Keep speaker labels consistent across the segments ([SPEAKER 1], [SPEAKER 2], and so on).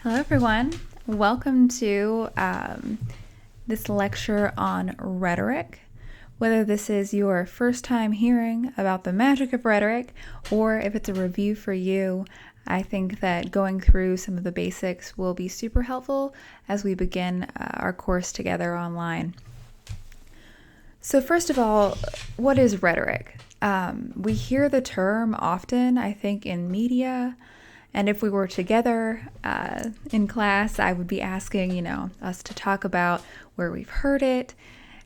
[SPEAKER 1] Hello, everyone. Welcome to this lecture on rhetoric. Whether this is your first time hearing about the magic of rhetoric or if it's a review for you, I think that going through some of the basics will be super helpful as we begin our course together online. So first of all, what is rhetoric? We hear the term often, I think, in media. And if we were together in class, I would be asking, us to talk about where we've heard it.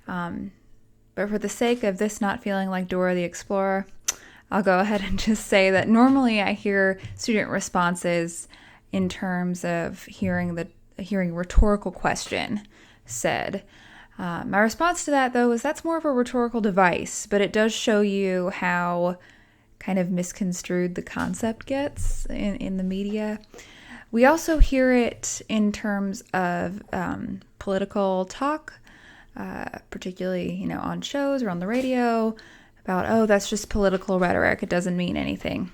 [SPEAKER 1] But for the sake of this not feeling like Dora the Explorer, I'll go ahead and just say that normally I hear student responses in terms of hearing rhetorical question said. My response to that, though, is that's more of a rhetorical device, but it does show you how kind of misconstrued the concept gets in the media. We also hear it in terms of political talk, particularly, on shows or on the radio about, that's just political rhetoric. It doesn't mean anything.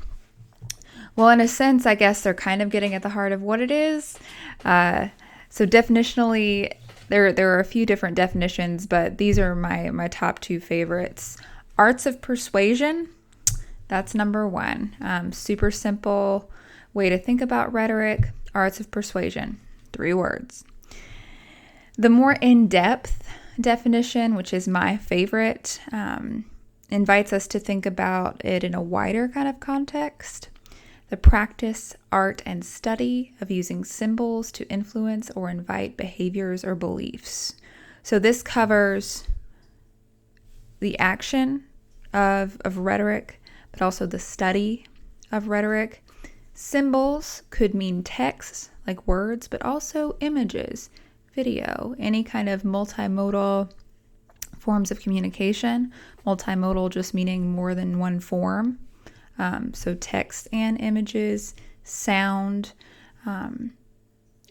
[SPEAKER 1] Well, in a sense, I guess they're kind of getting at the heart of what it is. So definitionally, there are a few different definitions, but these are my top two favorites. Arts of persuasion. That's number one. Super simple way to think about rhetoric. Arts of persuasion. 3 words. The more in-depth definition, which is my favorite, invites us to think about it in a wider kind of context. The practice, art, and study of using symbols to influence or invite behaviors or beliefs. So this covers the action of rhetoric, but also the study of rhetoric. Symbols could mean text, like words, but also images, video, any kind of multimodal forms of communication. Multimodal just meaning more than one form. So text and images, sound,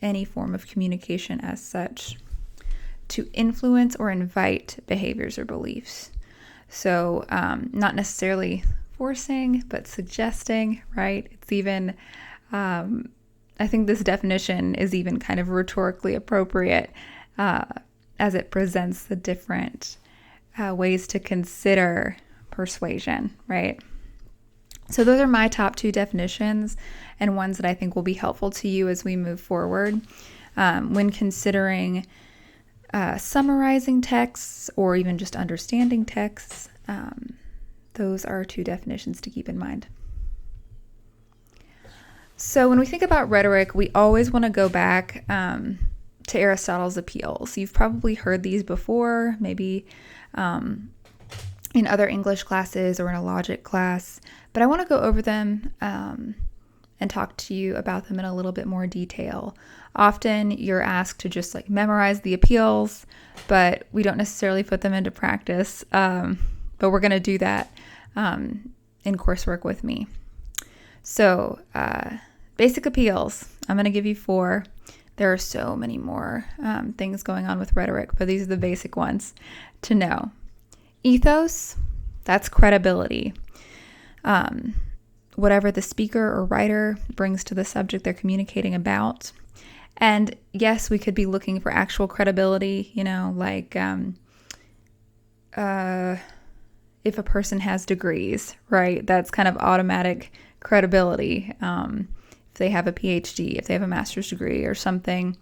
[SPEAKER 1] any form of communication as such. To influence or invite behaviors or beliefs. So not necessarily forcing, but suggesting, right? It's even, I think this definition is even kind of rhetorically appropriate as it presents the different ways to consider persuasion, right? So those are my top 2 definitions and ones that I think will be helpful to you as we move forward when considering summarizing texts or even just understanding texts. Those are 2 definitions to keep in mind. So when we think about rhetoric, we always want to go back to Aristotle's Appeals. You've probably heard these before, maybe in other English classes or in a logic class, but I want to go over them and talk to you about them in a little bit more detail. Often you're asked to just memorize the appeals, but we don't necessarily put them into practice. But we're going to do that in coursework with me. So basic appeals, I'm going to give you 4. There are so many more things going on with rhetoric, but these are the basic ones to know. Ethos, that's credibility. Whatever the speaker or writer brings to the subject they're communicating about. And yes, we could be looking for actual credibility, if a person has degrees, right? That's kind of automatic credibility. If they have a PhD, if they have a master's degree or something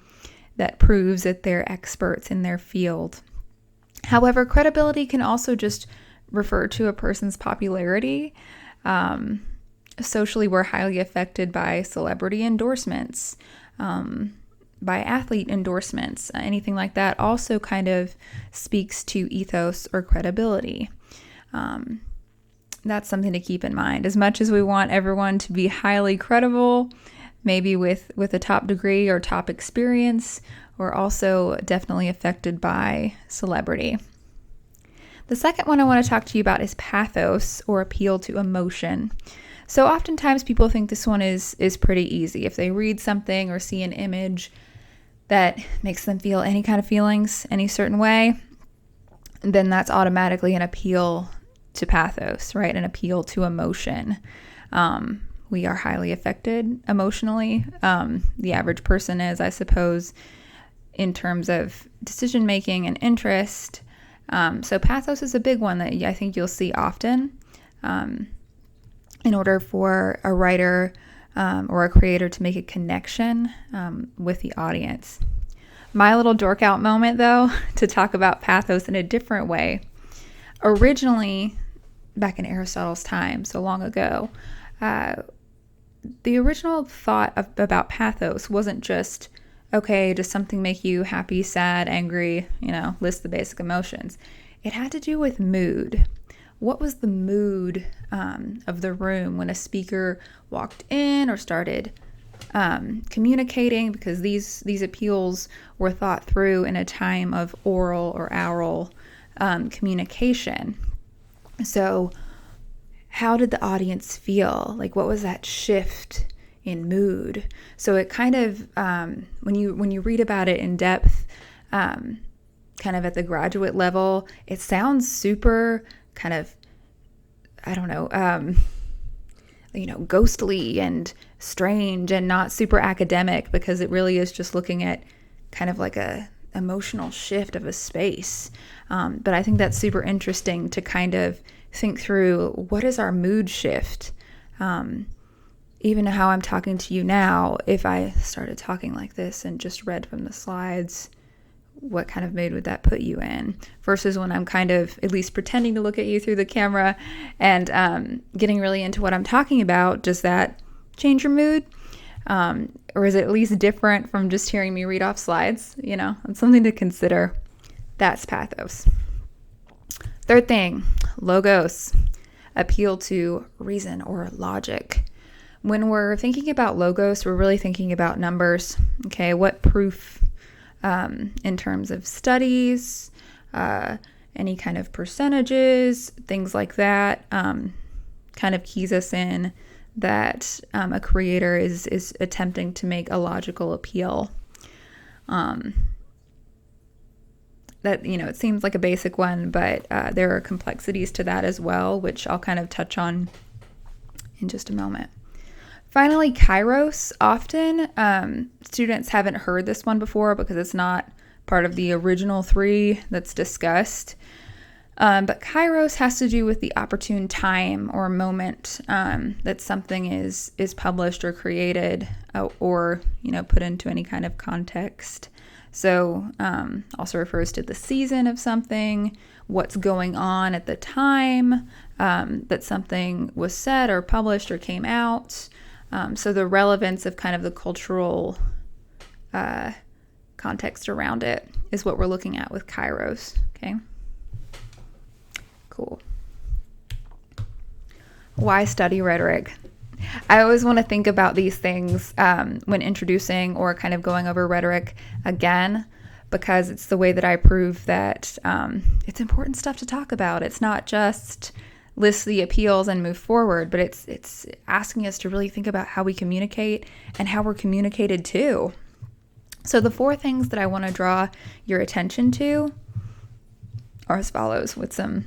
[SPEAKER 1] that proves that they're experts in their field. However, credibility can also just refer to a person's popularity. Socially, we're highly affected by celebrity endorsements, by athlete endorsements, anything like that also kind of speaks to ethos or credibility. That's something to keep in mind. As much as we want everyone to be highly credible, maybe with a top degree or top experience, we're also definitely affected by celebrity. The second one I want to talk to you about is pathos, or appeal to emotion. So oftentimes people think this one is pretty easy. If they read something or see an image that makes them feel any kind of feelings any certain way, then that's automatically an appeal to pathos, right? An appeal to emotion. we are highly affected emotionally. The average person is, I suppose, in terms of decision making and interest. So pathos is a big one that I think you'll see often. In order for a writer or a creator to make a connection with the audience. My little dork out moment, though, to talk about pathos in a different way. Originally, back in Aristotle's time, so long ago, the original thought about pathos wasn't just, okay, does something make you happy, sad, angry, list the basic emotions. It had to do with mood. What was the mood of the room when a speaker walked in or started communicating? Because these appeals were thought through in a time of oral or oral communication. So how did the audience feel? Like, what was that shift in mood? So it kind of, when you read about it in depth, kind of at the graduate level, it sounds super kind of, ghostly and strange and not super academic, because it really is just looking at kind of like a emotional shift of a space. But I think that's super interesting to kind of think through, what is our mood shift? Even how I'm talking to you now, if I started talking like this and just read from the slides, what kind of mood would that put you in? Versus when I'm kind of at least pretending to look at you through the camera and getting really into what I'm talking about, does that change your mood? Or is it at least different from just hearing me read off slides? It's something to consider. That's pathos. Third thing, logos, appeal to reason or logic. When we're thinking about logos, we're really thinking about numbers. Okay, what proof in terms of studies, any kind of percentages, things like that, kind of keys us in that a creator is attempting to make a logical appeal. That, it seems like a basic one, but there are complexities to that as well, which I'll kind of touch on in just a moment. Finally, kairos. Often students haven't heard this one before because it's not part of the original three that's discussed. But kairos has to do with the opportune time or moment that something is published or created or put into any kind of context. So also refers to the season of something, what's going on at the time that something was said or published or came out. So the relevance of kind of the cultural context around it is what we're looking at with kairos. Okay. Cool. Why study rhetoric? I always want to think about these things when introducing or kind of going over rhetoric again, because it's the way that I prove that it's important stuff to talk about. It's not just list the appeals and move forward, but it's asking us to really think about how we communicate and how we're communicated to. So the 4 things that I want to draw your attention to are as follows, with some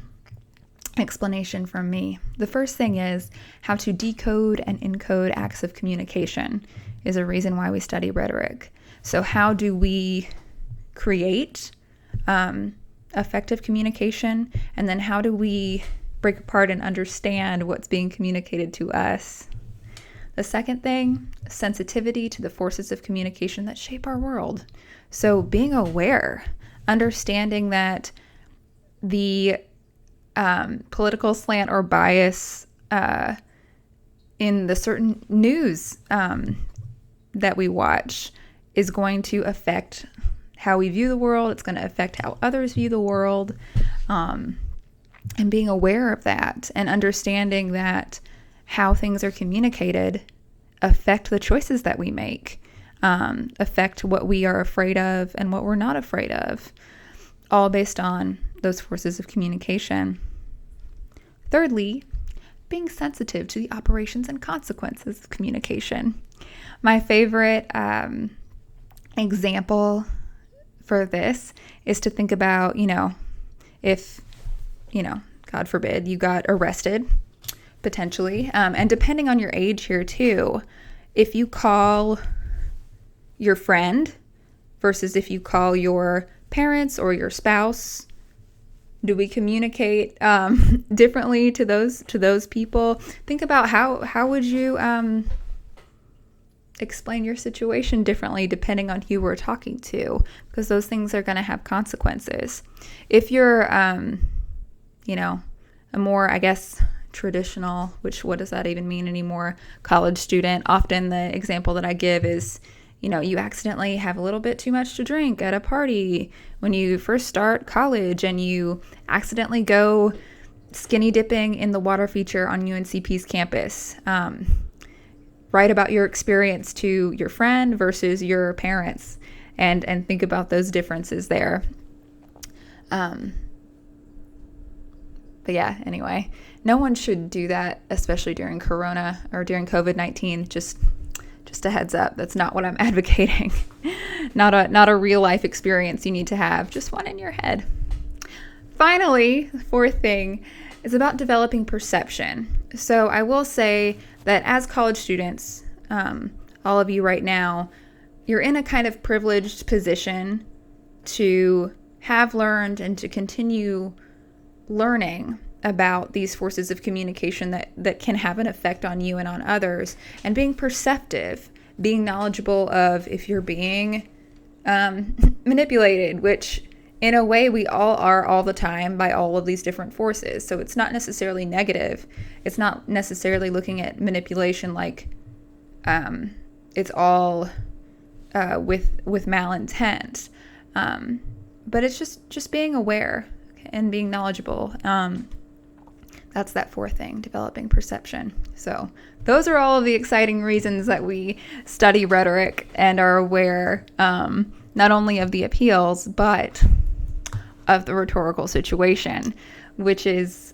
[SPEAKER 1] explanation from me. The first thing is how to decode and encode acts of communication is a reason why we study rhetoric. So how do we create effective communication, and then how do we break apart and understand what's being communicated to us? The second thing, sensitivity to the forces of communication that shape our world. So being aware, understanding that the political slant or bias in the certain news that we watch is going to affect how we view the world. It's going to affect how others view the world. And being aware of that and understanding that how things are communicated affect the choices that we make, affect what we are afraid of and what we're not afraid of, all based on those forces of communication. Thirdly, being sensitive to the operations and consequences of communication. My favorite example for this is to think about, if, God forbid, you got arrested potentially. And depending on your age here too, if you call your friend versus if you call your parents or your spouse, do we communicate differently to those people? Think about how would you explain your situation differently depending on who we're talking to, because those things are going to have consequences. If you're, a more, I guess, traditional, what does that even mean anymore, college student, often the example that I give is, you accidentally have a little bit too much to drink at a party when you first start college and you accidentally go skinny dipping in the water feature on UNCP's campus. Write about your experience to your friend versus your parents and think about those differences there. But yeah, anyway, no one should do that, especially during Corona or during COVID-19. Just a heads up, that's not what I'm advocating. Not a real life experience you need to have, just one in your head. Finally, the fourth thing is about developing perception. So I will say that as college students, all of you right now, you're in a kind of privileged position to have learned and to continue learning about these forces of communication that can have an effect on you and on others, and being perceptive, being knowledgeable of if you're being manipulated, which in a way we all are all the time by all of these different forces. So it's not necessarily negative. It's not necessarily looking at manipulation like it's all with malintent. But it's just being aware and being knowledgeable. That's that fourth thing, developing perception. So those are all of the exciting reasons that we study rhetoric and are aware not only of the appeals, but of the rhetorical situation, which is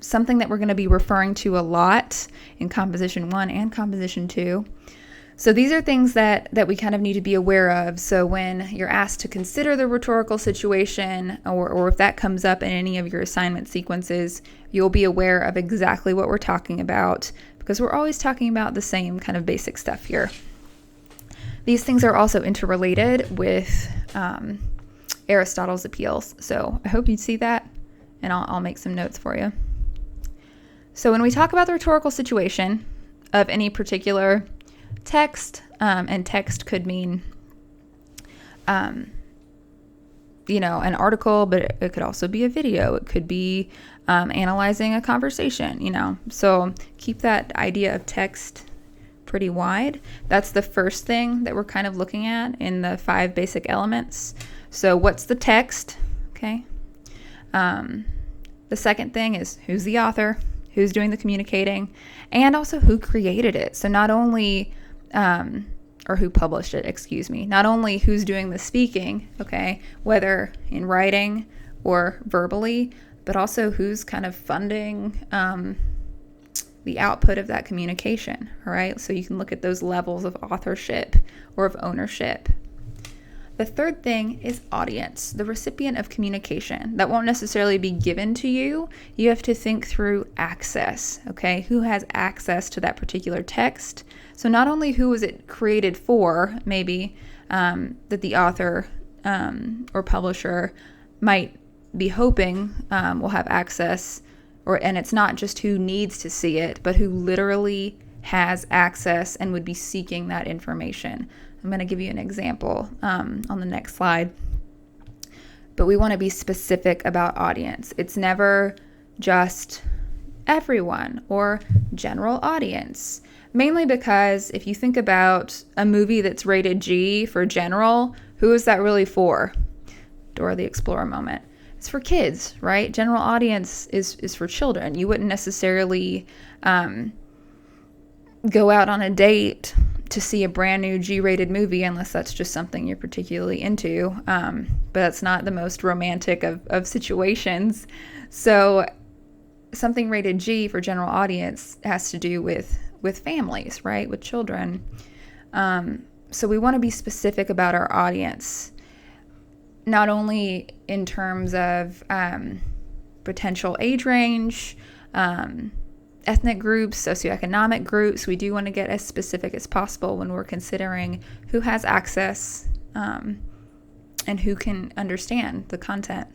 [SPEAKER 1] something that we're going to be referring to a lot in Composition 1 and Composition 2. So these are things that we kind of need to be aware of. So when you're asked to consider the rhetorical situation, or if that comes up in any of your assignment sequences, you'll be aware of exactly what we're talking about, because we're always talking about the same kind of basic stuff here. These things are also interrelated with Aristotle's appeals. So I hope you see that, and I'll make some notes for you. So when we talk about the rhetorical situation of any particular text, and text could mean, an article, but it could also be a video. It could be analyzing a conversation, So keep that idea of text pretty wide. That's the first thing that we're kind of looking at in the 5 basic elements. So what's the text? Okay. The second thing is who's the author, who's doing the communicating, and also who created it. So not only or who published it, not only who's doing the speaking, okay, whether in writing or verbally, but also who's kind of funding the output of that communication, all right? So you can look at those levels of authorship or of ownership. The third thing is audience, the recipient of communication. That won't necessarily be given to you. You have to think through access, okay? Who has access to that particular text? So not only who was it created for, maybe, that the author or publisher might be hoping will have access, and it's not just who needs to see it, but who literally has access and would be seeking that information. I'm going to give you an example on the next slide. But we want to be specific about audience. It's never just everyone or general audience. Mainly because if you think about a movie that's rated G for general, who is that really for? Dora the Explorer moment. It's for kids, right? General audience is for children. You wouldn't necessarily go out on a date to see a brand new G-rated movie unless that's just something you're particularly into. But that's not the most romantic of situations. So something rated G for general audience has to do with families, right? With children. So we want to be specific about our audience, not only in terms of potential age range, ethnic groups, socioeconomic groups. We do want to get as specific as possible when we're considering who has access and who can understand the content.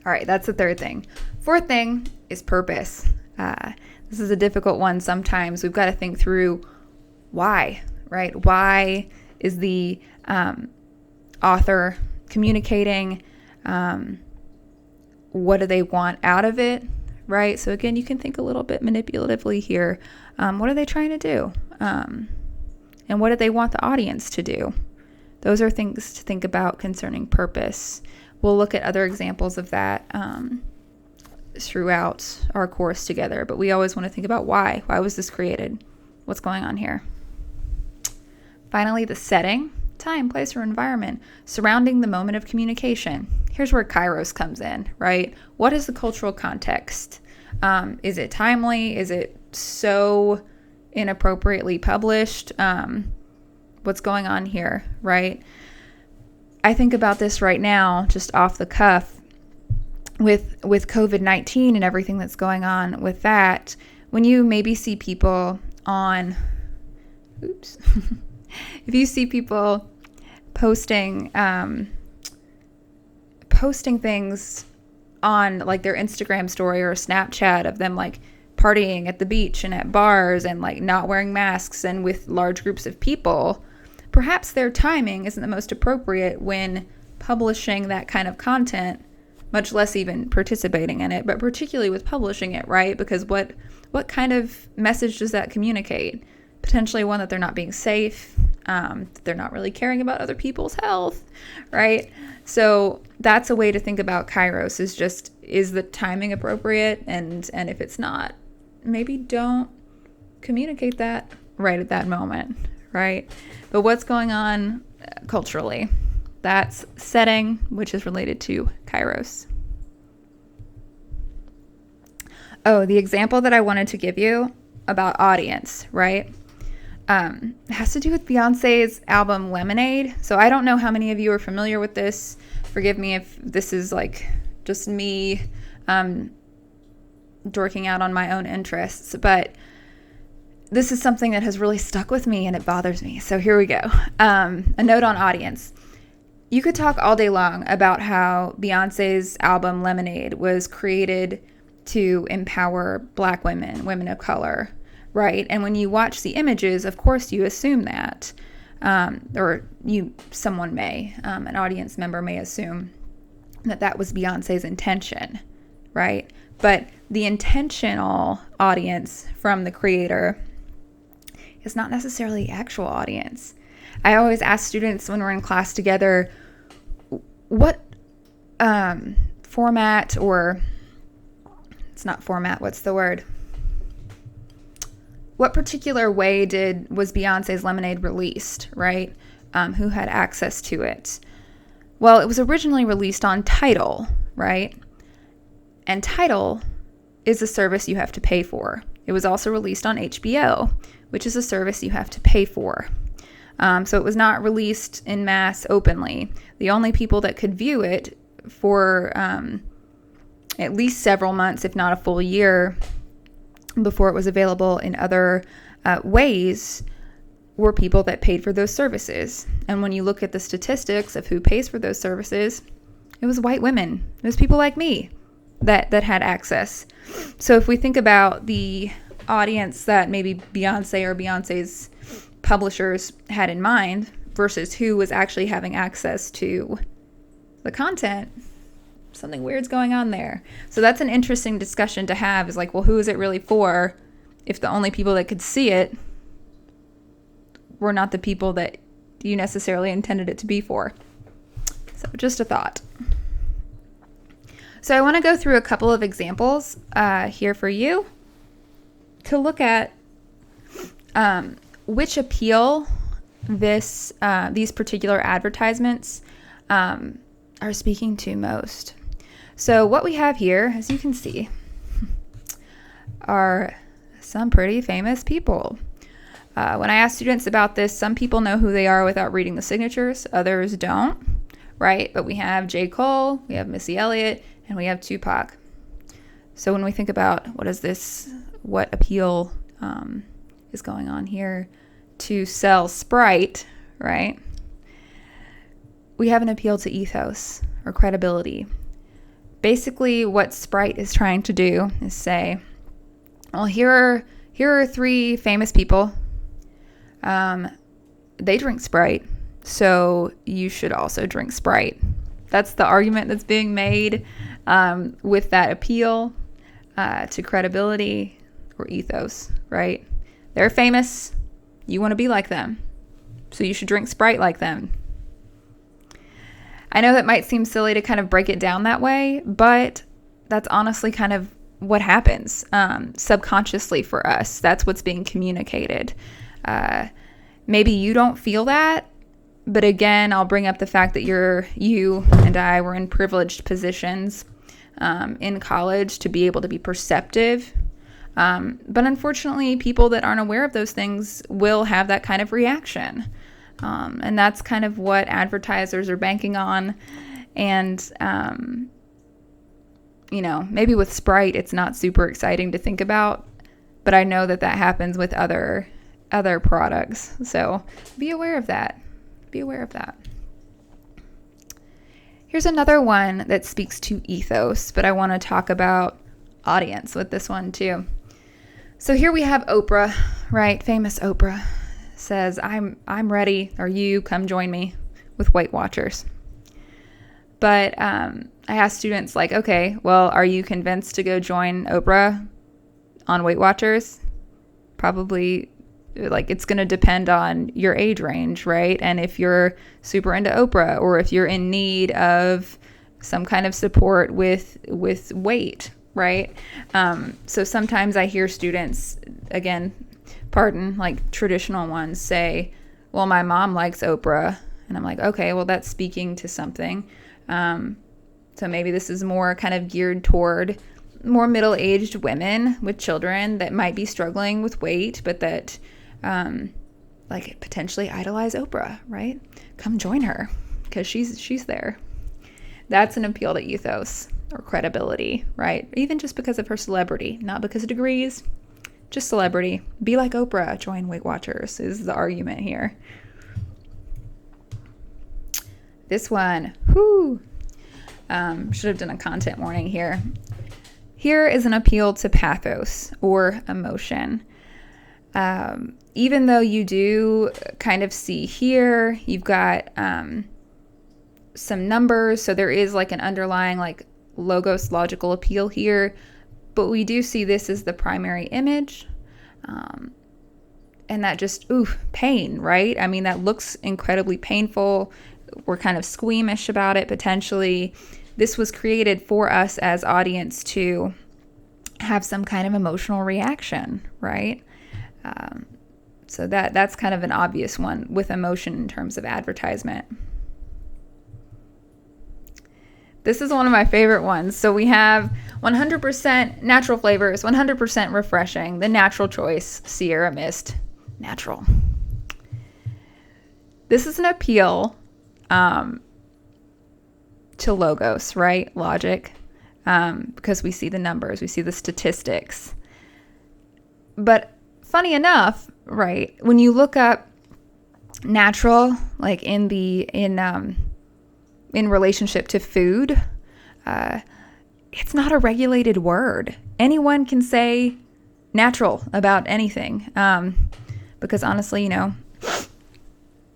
[SPEAKER 1] All right, that's the third thing. Fourth thing is purpose. This is a difficult one sometimes. We've got to think through why, right? Why is the author communicating? What do they want out of it, right? So again, you can think a little bit manipulatively here. What are they trying to do? And what do they want the audience to do? Those are things to think about concerning purpose. We'll look at other examples of that throughout our course together, but we always want to think about why. Why was this created? What's going on here? Finally, the setting, time, place, or environment surrounding the moment of communication. Here's where Kairos comes in, right? What is the cultural context? Is it timely? Is it so inappropriately published? What's going on here, right? I think about this right now, just off the cuff, with COVID-19 and everything that's going on with that. When you maybe see people on, if you see people posting things on like their Instagram story or Snapchat of them like partying at the beach and at bars and like not wearing masks and with large groups of people, perhaps their timing isn't the most appropriate when publishing that kind of content, much less even participating in it, but particularly with publishing it, right? Because what kind of message does that communicate? Potentially one that they're not being safe, they're not really caring about other people's health, right? So that's a way to think about Kairos, is just, is the timing appropriate? And if it's not, maybe don't communicate that right at that moment, right? But what's going on culturally? That's setting, which is related to Kairos. Oh, the example that I wanted to give you about audience, right? It has to do with Beyonce's album Lemonade. So I don't know how many of you are familiar with this. Forgive me if this is like just me dorking out on my own interests, but this is something that has really stuck with me and it bothers me. So here we go. A note on audience. You could talk all day long about how Beyonce's album Lemonade was created to empower Black women, women of color, right? And when you watch the images, of course, you assume that, someone may, an audience member may assume that was Beyonce's intention, right? But the intentional audience from the creator is not necessarily the actual audience. I always ask students when we're in class together, what format, or it's not format, what's the word? What particular way was Beyonce's Lemonade released, right? Who had access to it? Well, it was originally released on Tidal, right? And Tidal is a service you have to pay for. It was also released on HBO, which is a service you have to pay for. So it was not released en masse openly. The only people that could view it for at least several months, if not a full year, before it was available in other ways, were people that paid for those services. And when you look at the statistics of who pays for those services, it was white women. It was people like me that had access. So if we think about the audience that maybe Beyonce or Beyonce's publishers had in mind versus who was actually having access to the content, something weird's going on there. So that's an interesting discussion to have, is like, well, who is it really for if the only people that could see it were not the people that you necessarily intended it to be for? So just a thought. So I want to go through a couple of examples here for you to look at which appeal these particular advertisements are speaking to most. So what we have here, as you can see, are some pretty famous people. When I ask students about this, some people know who they are without reading the signatures. Others don't, right? But we have J. Cole, we have Missy Elliott, and we have Tupac. So when we think about what what appeal is going on here to sell Sprite, right? We have an appeal to ethos or credibility. Basically, what Sprite is trying to do is say, well, here are 3 famous people. They drink Sprite, so you should also drink Sprite. That's the argument that's being made with that appeal to credibility or ethos, right? They're famous. You want to be like them, so you should drink Sprite like them. I know that might seem silly to kind of break it down that way, but that's honestly kind of what happens subconsciously for us. That's what's being communicated. Maybe you don't feel that, but again, I'll bring up the fact that you and I were in privileged positions in college to be able to be perceptive. But unfortunately, people that aren't aware of those things will have that kind of reaction. And that's kind of what advertisers are banking on. And, maybe with Sprite, it's not super exciting to think about, but I know that happens with other products. So be aware of that. Be aware of that. Here's another one that speaks to ethos, but I want to talk about audience with this one too. So here we have Oprah, right? Famous Oprah says, I'm ready, or you come join me with Weight Watchers. But I asked students like, okay, well, are you convinced to go join Oprah on Weight Watchers? Probably, like, it's going to depend on your age range, right? And if you're super into Oprah, or if you're in need of some kind of support with weight, right? So sometimes I hear students, again, like traditional ones, say, well, my mom likes Oprah. And I'm like, okay, well, that's speaking to something. So maybe this is more kind of geared toward more middle-aged women with children that might be struggling with weight, but that like potentially idolize Oprah, right? Come join her because she's there. That's an appeal to ethos or credibility, right? Even just because of her celebrity, not because of degrees, just celebrity. Be like Oprah, join Weight Watchers is the argument here. This one, should have done a content warning here. Here is an appeal to pathos or emotion. Even though you do kind of see here, you've got some numbers, so there is like an underlying like logos logical appeal here, but we do see this as the primary image. And that just, pain, right? I mean, that looks incredibly painful. We're kind of squeamish about it potentially. This was created for us as audience to have some kind of emotional reaction, right? So that's kind of an obvious one with emotion in terms of advertisement. This is one of my favorite ones. So we have 100% natural flavors, 100% refreshing, the natural choice, Sierra Mist, natural. This is an appeal to logos, right? Logic, because we see the numbers, we see the statistics. But funny enough, right, when you look up natural, like in relationship to food, it's not a regulated word. Anyone can say natural about anything. Because honestly,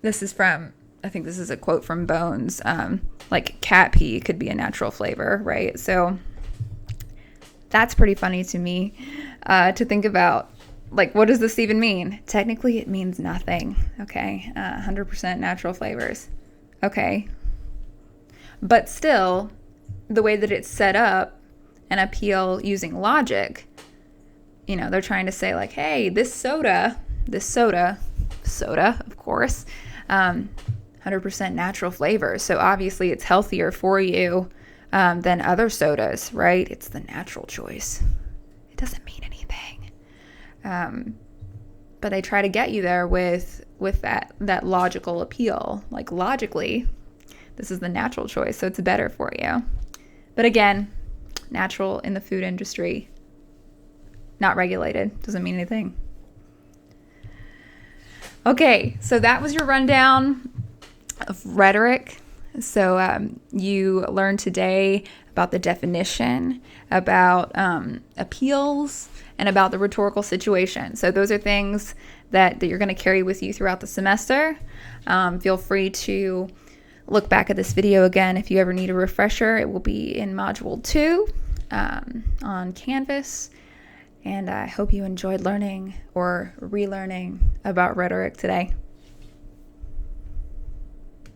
[SPEAKER 1] this is from, I think this is a quote from Bones, like cat pee could be a natural flavor, right? So that's pretty funny to me to think about. Like, what does this even mean? Technically, it means nothing, okay? 100% natural flavors. Okay. But still, the way that it's set up, an appeal using logic, they're trying to say like, hey, this soda, of course, 100% natural flavors. So obviously it's healthier for you than other sodas, right? It's the natural choice. It doesn't mean anything. But they try to get you there with that logical appeal. Like logically, this is the natural choice, so it's better for you. But again, natural in the food industry, not regulated. Doesn't mean anything. Okay, so that was your rundown of rhetoric. So you learned today about the definition, about appeals, and about the rhetorical situation. So those are things that you're going to carry with you throughout the semester. Feel free to look back at this video again if you ever need a refresher. It will be in Module 2 on Canvas. And I hope you enjoyed learning or relearning about rhetoric today.